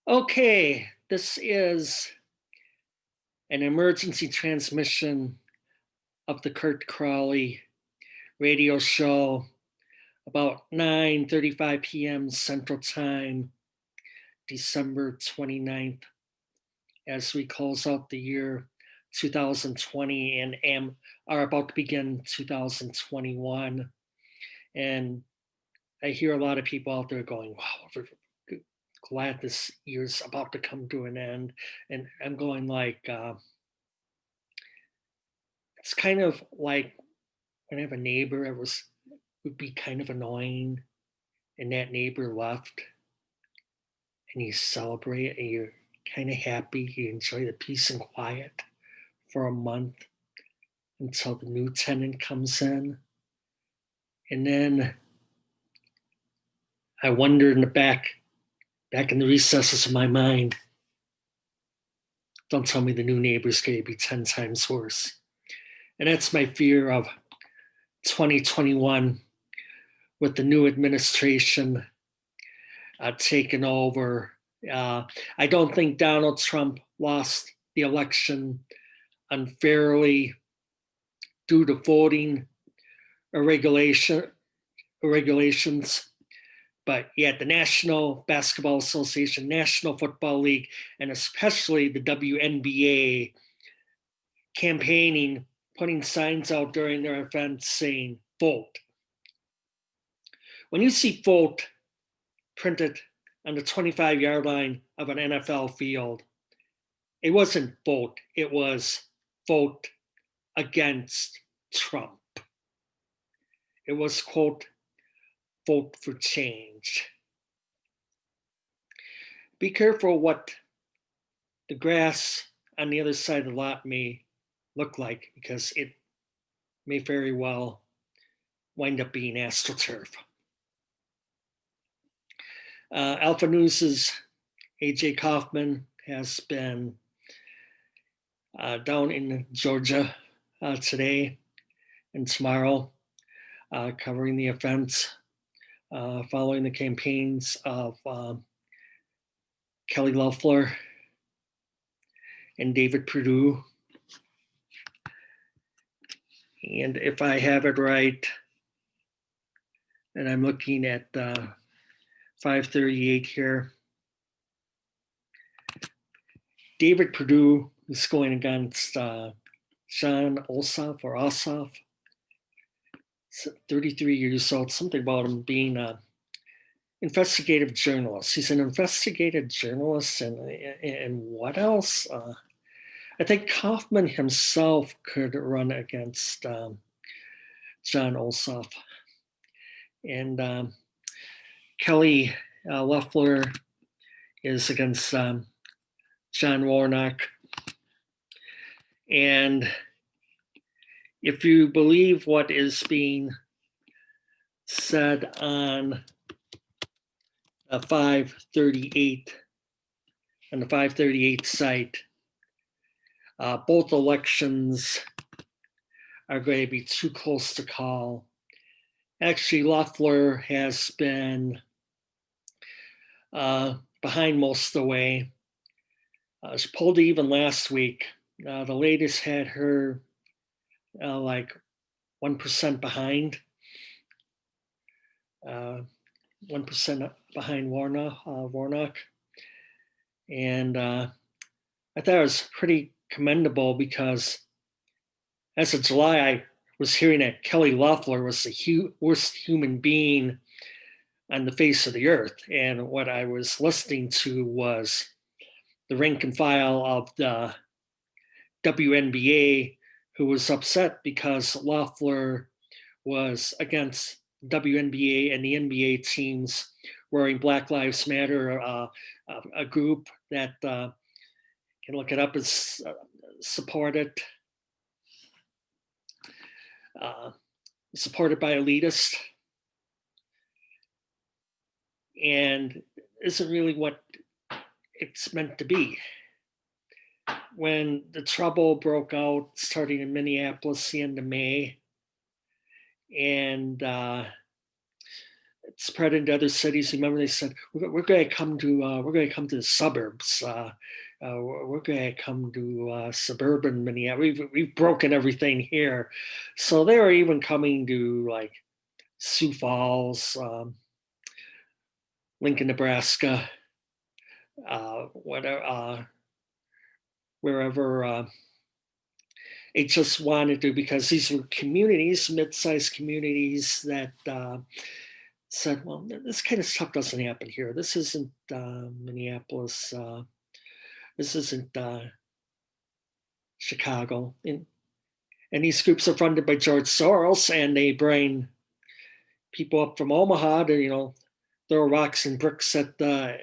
Okay, this is an emergency transmission of the Kurt Crowley radio show about 9:35 p.m. Central Time, December 29th, as we close out the year 2020 and are about to begin 2021. And I hear a lot of people out there going, wow, we're glad this year's about to come to an end. And I'm going like, it's kind of like when I have a neighbor, would be kind of annoying, and that neighbor left, and you celebrate, and you're kind of happy. You enjoy the peace and quiet for a month until the new tenant comes in, and then I wonder in the back in the recesses of my mind, don't tell me the new neighbor's going to be 10 times worse. And that's my fear of 2021 with the new administration taking over. I don't think Donald Trump lost the election unfairly due to voting regulations. But yet the National Basketball Association, National Football League, and especially the WNBA campaigning, putting signs out during their events saying, vote. When you see vote printed on the 25-yard line of an NFL field, it wasn't vote, it was vote against Trump. It was, quote, vote for change. Be careful what the grass on the other side of the lot may look like, because it may very well wind up being AstroTurf. Alpha News's AJ Kaufman has been down in Georgia today and tomorrow, covering the events following the campaigns of Kelly Loeffler and David Perdue. And if I have it right, and I'm looking at 538 here, David Perdue is going against John Ossoff, 33 years old. Something about him being an investigative journalist. He's an investigative journalist, and what else? I think Kaufman himself could run against John Ossoff. And Kelly Loeffler is against John Warnock. And if you believe what is being said on 538, on the 538 site, both elections are going to be too close to call. Actually, Loeffler has been behind most of the way. She pulled even last week. The latest had her like 1% behind. 1% behind Warnock. And I thought it was pretty commendable, because as of July, I was hearing that Kelly Loeffler was the worst human being on the face of the earth. And what I was listening to was the rank and file of the WNBA, who was upset because Loeffler was against WNBA and the NBA teams wearing Black Lives Matter, a group that can look it up, is supported by elitists, and isn't really what it's meant to be. When the trouble broke out starting in Minneapolis the end of May, and spread into other cities. Remember, they said we're going to come to the suburbs. We're going to come to suburban Minneapolis. We've broken everything here, so they were even coming to like Sioux Falls, Lincoln, Nebraska, whatever, wherever. They just wanted to, because these were communities, mid-sized communities that said, well, this kind of stuff doesn't happen here. This isn't Minneapolis. This isn't Chicago. And these groups are funded by George Soros, and they bring people up from Omaha to, throw rocks and bricks at the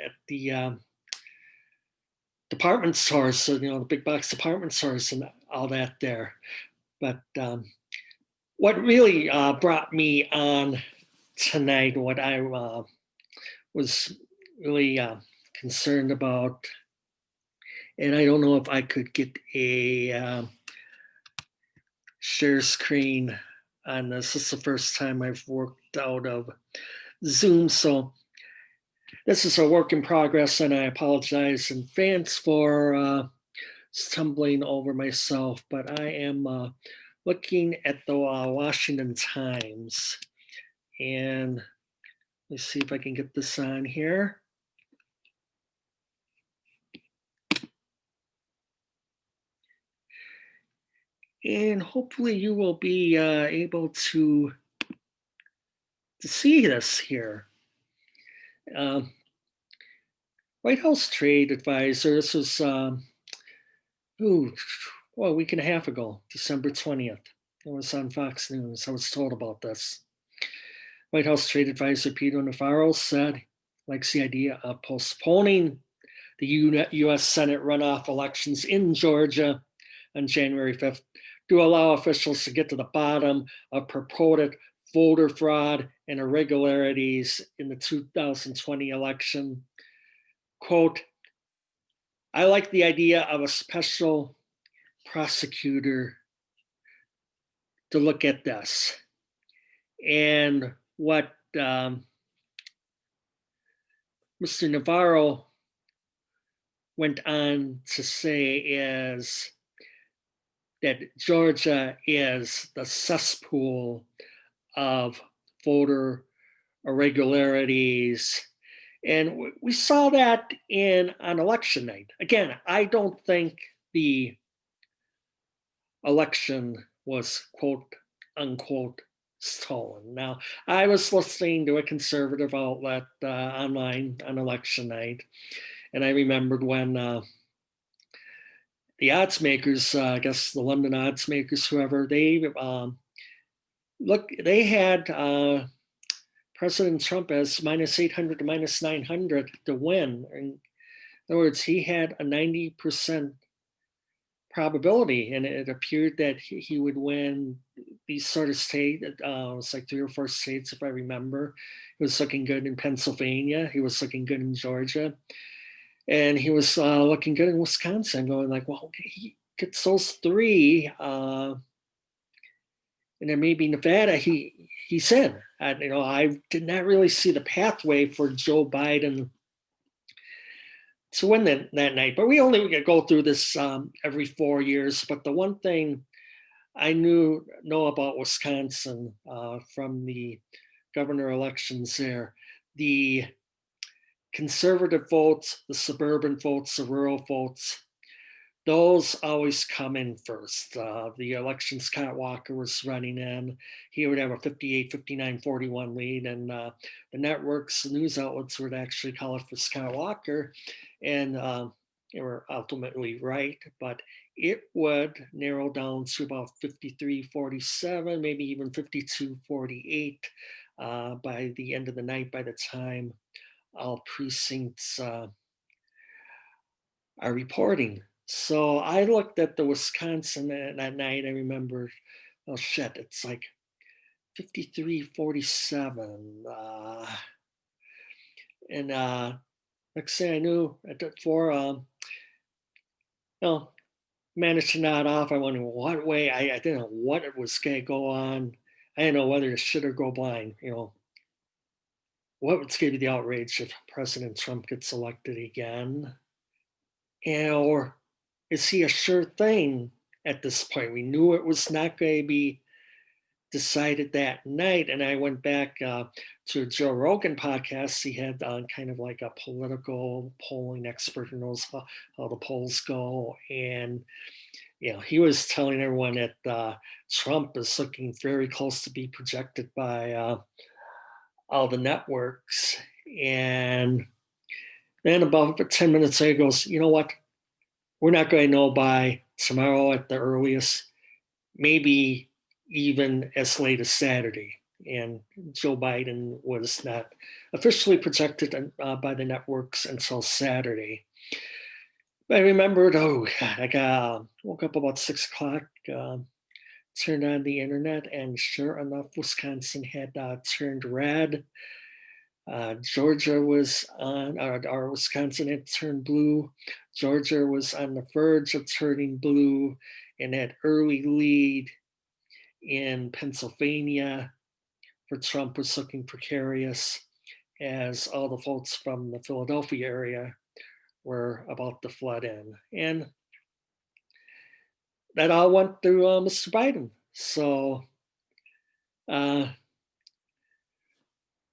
department stores, so, the big box department stores and all that there. But what really brought me on tonight, what I was really concerned about, and I don't know if I could get a share screen on this. This is the first time I've worked out of Zoom, so this is a work in progress, and I apologize in advance for stumbling over myself, but I am looking at the Washington Times, and let's see if I can get this on here. And hopefully you will be able to see this here. White House Trade Advisor, this was a week and a half ago, December 20th. It was on Fox News. I was told about this. White House Trade Advisor Peter Navarro said likes the idea of postponing the U.S. Senate runoff elections in Georgia on January 5th to allow officials to get to the bottom of purported voter fraud and irregularities in the 2020 election. Quote, I like the idea of a special prosecutor to look at this. And what Mr. Navarro went on to say is that Georgia is the cesspool of voter irregularities. And we saw that on election night. Again, I don't think the election was quote unquote stolen. Now, I was listening to a conservative outlet online on election night, and I remembered when the odds makers, I guess the London odds makers, whoever, they had President Trump as minus 800 to minus 900 to win. In other words, he had a 90% probability, and it appeared that he would win these sort of states. It was like 3 or 4 states, if I remember. He was looking good in Pennsylvania. He was looking good in Georgia. And he was looking good in Wisconsin, going like, well, he gets those 3. And then maybe Nevada, he's in. I did not really see the pathway for Joe Biden to win that night. But we go through this every 4 years. But the one thing I know about Wisconsin from the governor elections there, the conservative votes, the suburban votes, the rural votes, those always come in first. The election Scott Walker was running in, he would have a 58, 59, 41 lead, and the networks, the news outlets would actually call it for Scott Walker, and they were ultimately right, but it would narrow down to about 53, 47, maybe even 52, 48 by the end of the night, by the time all precincts are reporting. So I looked at the Wisconsin that night. I remember, oh shit, it's like 53-47. And next thing I knew, at that 4, managed to nod off. I wondered what way. I didn't know what it was going to go on. I didn't know whether to shit or go blind. what's going to be the outrage if President Trump gets elected again? Or is he a sure thing at this point? We knew it was not going to be decided that night. And I went back to a Joe Rogan podcast. He had kind of like a political polling expert who knows how the polls go. And, he was telling everyone that Trump is looking very close to be projected by all the networks. And then about 10 minutes later, he goes, you know what? We're not going to know by tomorrow at the earliest, maybe even as late as Saturday. And Joe Biden was not officially projected by the networks until Saturday. But I remembered, oh God, I woke up about 6 o'clock, turned on the internet, and sure enough, Wisconsin had turned red. Georgia was on, or Wisconsin had turned blue. Georgia was on the verge of turning blue, and that early lead in Pennsylvania for Trump was looking precarious, as all the votes from the Philadelphia area were about to flood in. And that all went through Mr. Biden. So, and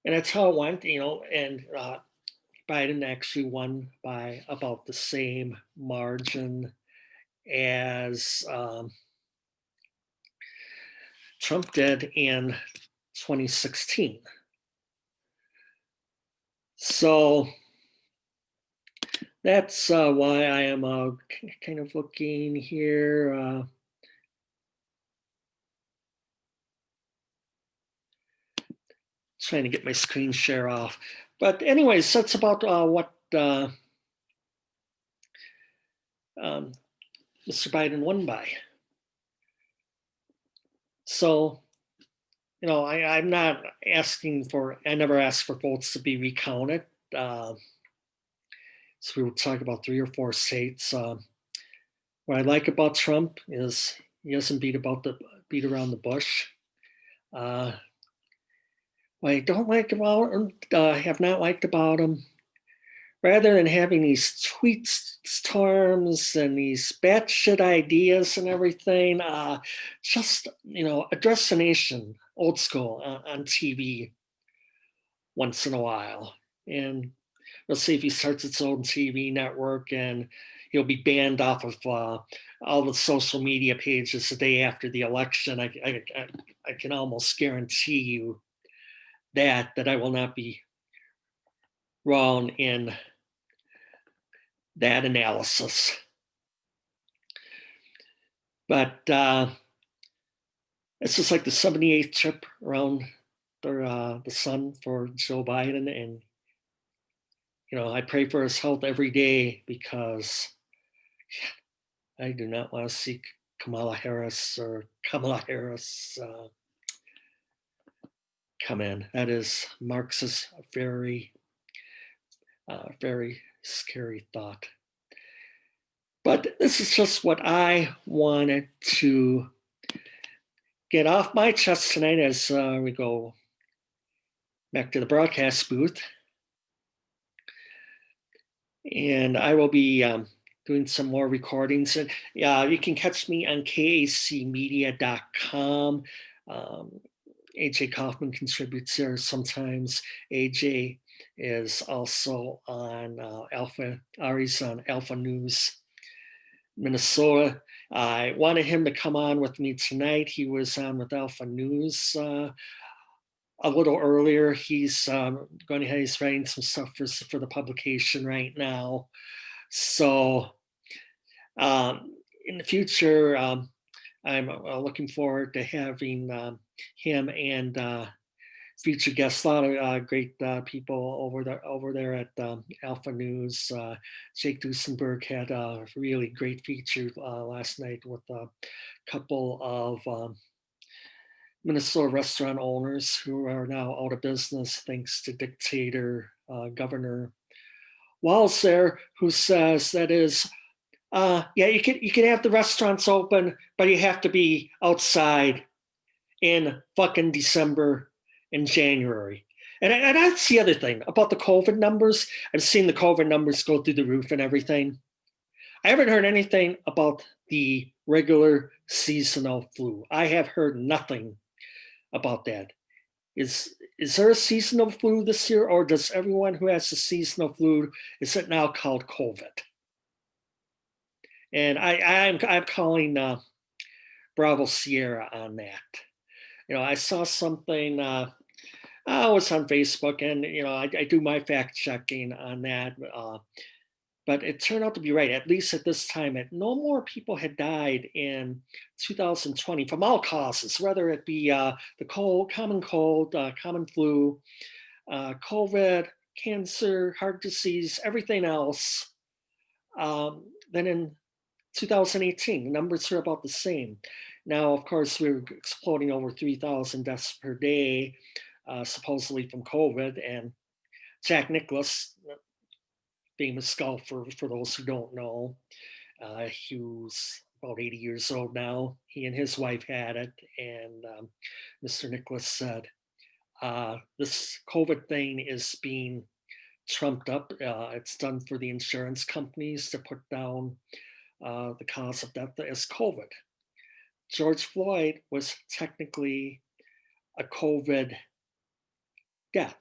that's how it went, and Biden actually won by about the same margin as Trump did in 2016. So that's why I am kind of looking here. Trying to get my screen share off. But anyways, that's about what Mr. Biden won by. So, I'm not asking I never asked for votes to be recounted. So we will talk about 3 or 4 states. What I like about Trump is he doesn't beat around the bush. What I don't like about him, have not liked about him, rather than having these tweet storms and these batshit ideas and everything, just, address the nation, old school, on TV once in a while. And we'll see if he starts its own TV network, and he'll be banned off of all the social media pages the day after the election. I can almost guarantee you that I will not be wrong in that analysis. But it's just like the 78th trip around the sun for Joe Biden. And, I pray for his health every day, because I do not want to see Kamala Harris come in. That is Marx's very, very scary thought. But this is just what I wanted to get off my chest tonight as we go back to the broadcast booth. And I will be doing some more recordings. And you can catch me on kacmedia.com. AJ Kaufman contributes there sometimes. AJ is also on Ari's on Alpha News Minnesota. I wanted him to come on with me tonight. He was on with Alpha News a little earlier. He's he's writing some stuff for the publication right now. So in the future, I'm looking forward to having him and featured guests, a lot of great people over there at Alpha News. Jake Duesenberg had a really great feature last night with a couple of Minnesota restaurant owners who are now out of business thanks to dictator Governor Walz there, who says that is, you can have the restaurants open, but you have to be outside in fucking December and January. And that's the other thing about the COVID numbers. I've seen the COVID numbers go through the roof and everything. I haven't heard anything about the regular seasonal flu. I have heard nothing about that. Is there a seasonal flu this year, or does everyone who has a seasonal flu, is it now called COVID? And I'm calling Bravo Sierra on that. I saw something. I was on Facebook, and I do my fact checking on that. But it turned out to be right. At least at this time, no more people had died in 2020 from all causes, whether it be the common cold, common flu, COVID, cancer, heart disease, everything else. Then in 2018, the numbers are about the same. Now, of course, we're exploding over 3,000 deaths per day, supposedly from COVID. And Jack Nicklaus, famous golfer, for those who don't know, he was about 80 years old now. He and his wife had it. And Mr. Nicklaus said, this COVID thing is being trumped up. It's done for the insurance companies to put down the cause of death as COVID. George Floyd was technically a COVID death.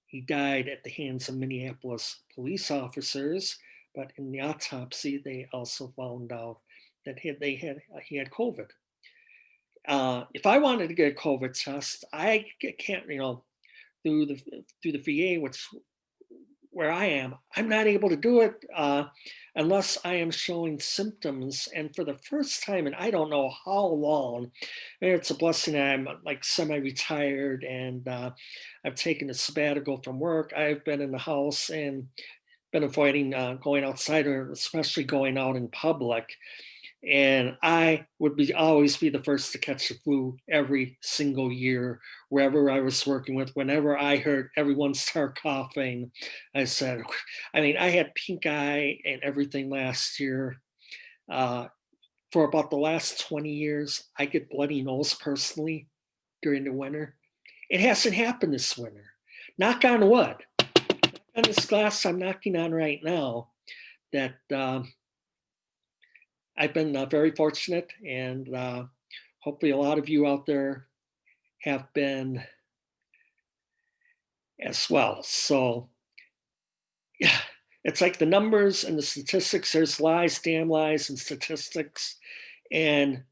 He died at the hands of Minneapolis police officers, but in the autopsy, they also found out that he had COVID. If I wanted to get a COVID test, I can't, through the VA, which where I am, I'm not able to do it unless I am showing symptoms. And for the first time, and I don't know how long, and it's a blessing that I'm like semi-retired and I've taken a sabbatical from work. I've been in the house and been avoiding going outside, or especially going out in public. And I would always be the first to catch the flu every single year, wherever I was working with. Whenever I heard everyone start coughing, I said, I had pink eye and everything last year. For about the last 20 years, I get bloody nose personally during the winter. It hasn't happened this winter. Knock on wood. On this glass I'm knocking on right now, that I've been very fortunate, and hopefully a lot of you out there have been as well. So yeah, it's like the numbers and the statistics. There's lies, damn lies, and statistics. And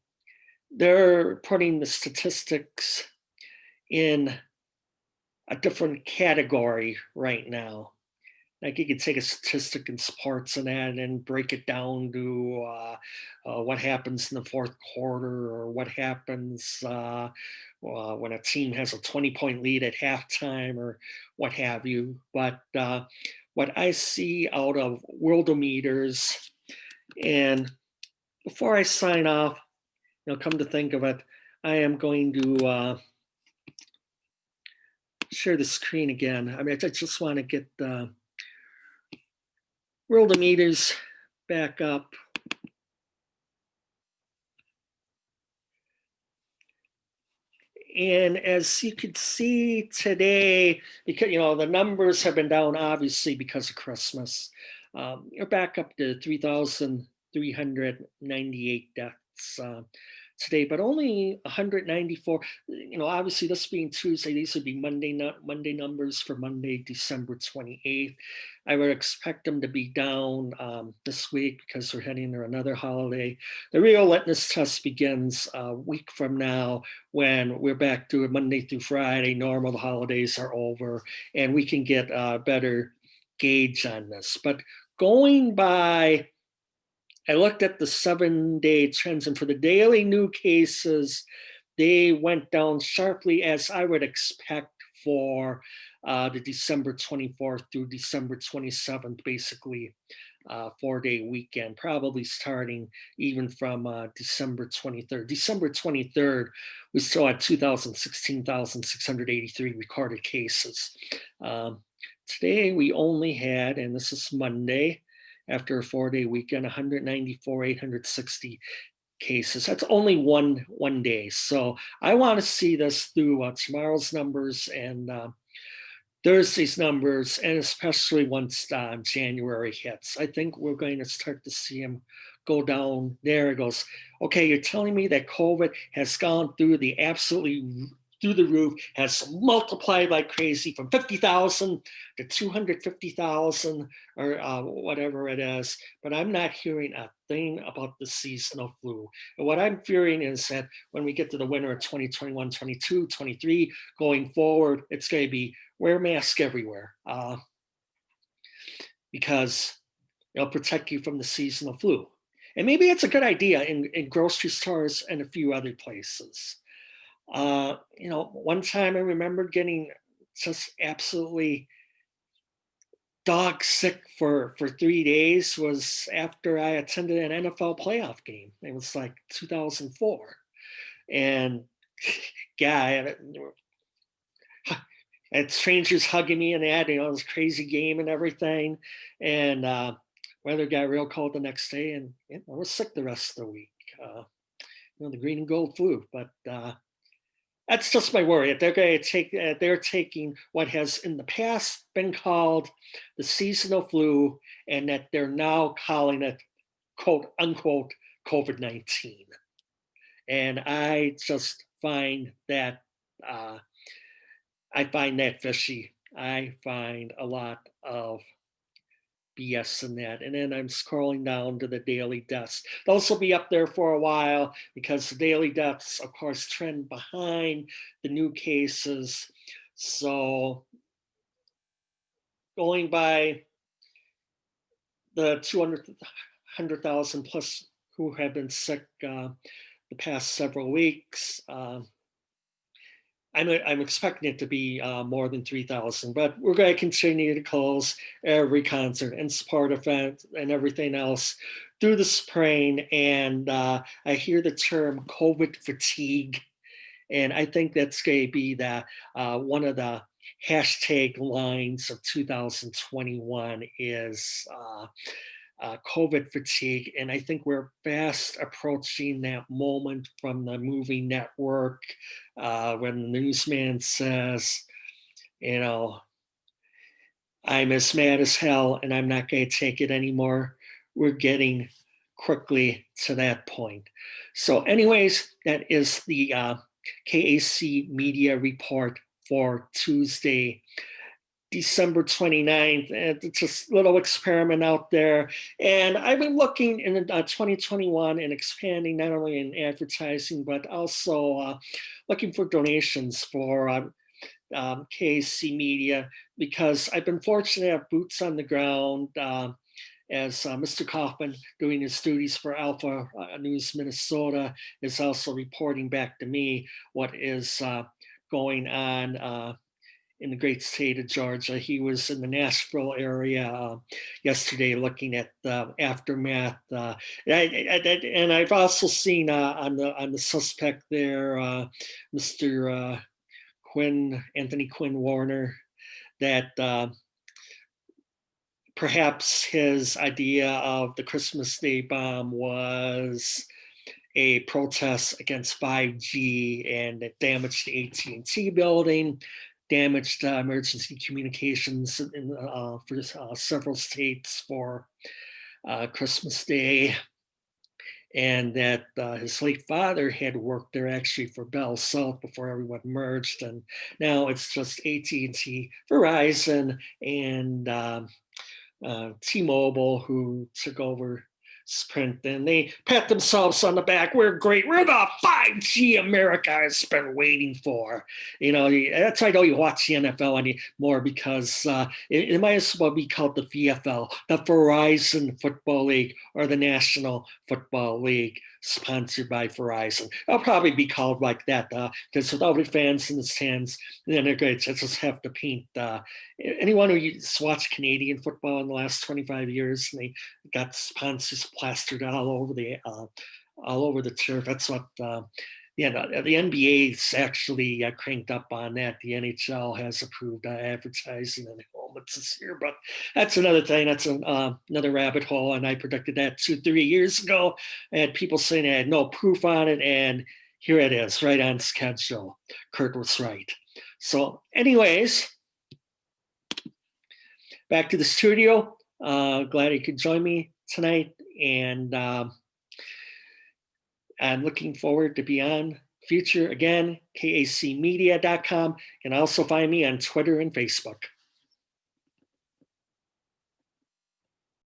they're putting the statistics in a different category right now. Like you could take a statistic in sports and that and break it down to what happens in the fourth quarter, or what happens when a team has a 20-point lead at halftime, or what have you. But what I see out of Worldometers, and before I sign off, come to think of it, I am going to share the screen again. I just want to get Worldometers back up. And as you can see today, because the numbers have been down obviously because of Christmas, you're back up to 3,398 deaths today, but only 194. Obviously this being Tuesday, these would be Monday numbers for Monday, December 28th. I would expect them to be down this week because we're heading to another holiday. The real litmus test begins a week from now, when we're back to it Monday through Friday. Normal, the holidays are over, and we can get a better gauge on this. But going by, I looked at the 7-day trends, and for the daily new cases, they went down sharply, as I would expect for the December 24th through December 27th, basically 4-day weekend, probably starting even from December 23rd. December 23rd, we still had 16,683 recorded cases. Today we only had, and this is Monday, after a 4-day weekend, 194,860 cases. That's only one day. So I want to see this through tomorrow's numbers and there's these numbers, and especially once January hits, I think we're going to start to see them go down. There it goes. Okay, you're telling me that COVID has gone through the absolutely through the roof, has multiplied like crazy from 50,000 to 250,000 or whatever it is. But I'm not hearing a thing about the seasonal flu. And what I'm fearing is that when we get to the winter of 2021, 22, 23, going forward, it's going to be wear a mask everywhere because it'll protect you from the seasonal flu. And maybe it's a good idea in grocery stores and a few other places. One time I remember getting just absolutely dog sick for 3 days was after I attended an NFL playoff game. It was like 2004. And yeah, I had strangers hugging me and that, it was a crazy game and everything. And weather got real cold the next day, and I was sick the rest of the week. The green and gold flu. But that's just my worry. They're going to take. They're taking what has in the past been called the seasonal flu, and that they're now calling it "quote unquote" COVID-19. And I just find that fishy. I find a lot of BS in that. And then I'm scrolling down to the daily deaths. Those will be up there for a while because the daily deaths, of course, trend behind the new cases. So going by the 200,000 plus who have been sick the past several weeks, I'm expecting it to be more than 3,000, but we're going to continue to close every concert and sport event and everything else through the spring. And I hear the term COVID fatigue, and I think that's going to be the one of the hashtag lines of 2021 is COVID fatigue. And I think we're fast approaching that moment from the movie Network when the newsman says, I'm as mad as hell and I'm not going to take it anymore. We're getting quickly to that point. So anyways, that is the KAC media report for Tuesday, December 29th. It's just a little experiment out there. And I've been looking in 2021 and expanding not only in advertising, but also looking for donations for KAC Media, because I've been fortunate to have boots on the ground as Mr. Kaufman, doing his duties for Alpha News Minnesota, is also reporting back to me what is going on in the great state of Georgia. He was in the Nashville area yesterday looking at the aftermath. And I've also seen on the suspect there, Mr. Quinn, Anthony Quinn Warner, that perhaps his idea of the Christmas Day bomb was a protest against 5G, and it damaged the AT&T building, damaged emergency communications for several states for Christmas Day, and that his late father had worked there actually for Bell South before everyone merged, and now it's just AT&T, Verizon, and T-Mobile who took over Sprint, and they pat themselves on the back. We're great. We're the 5G America has been waiting for. That's why I know you watch the NFL anymore, because it might as well be called the VFL, the Verizon Football League, or the National Football League, sponsored by Verizon. It'll probably be called like that because without the fans in the stands, then they're going to just have to paint. Anyone who's watched Canadian football in the last 25 years, and they got sponsors plastered all over the turf. That's what the NBA's actually cranked up on that. The NHL has approved advertising and helmets this year, but that's another thing. That's another rabbit hole, and I predicted that 2-3 years ago. I had people saying I had no proof on it, and here it is, right on schedule. Kurt was right. So anyways, back to the studio. Glad you could join me tonight, and I'm looking forward to be on future again. KACmedia.com. You can also find me on Twitter and Facebook.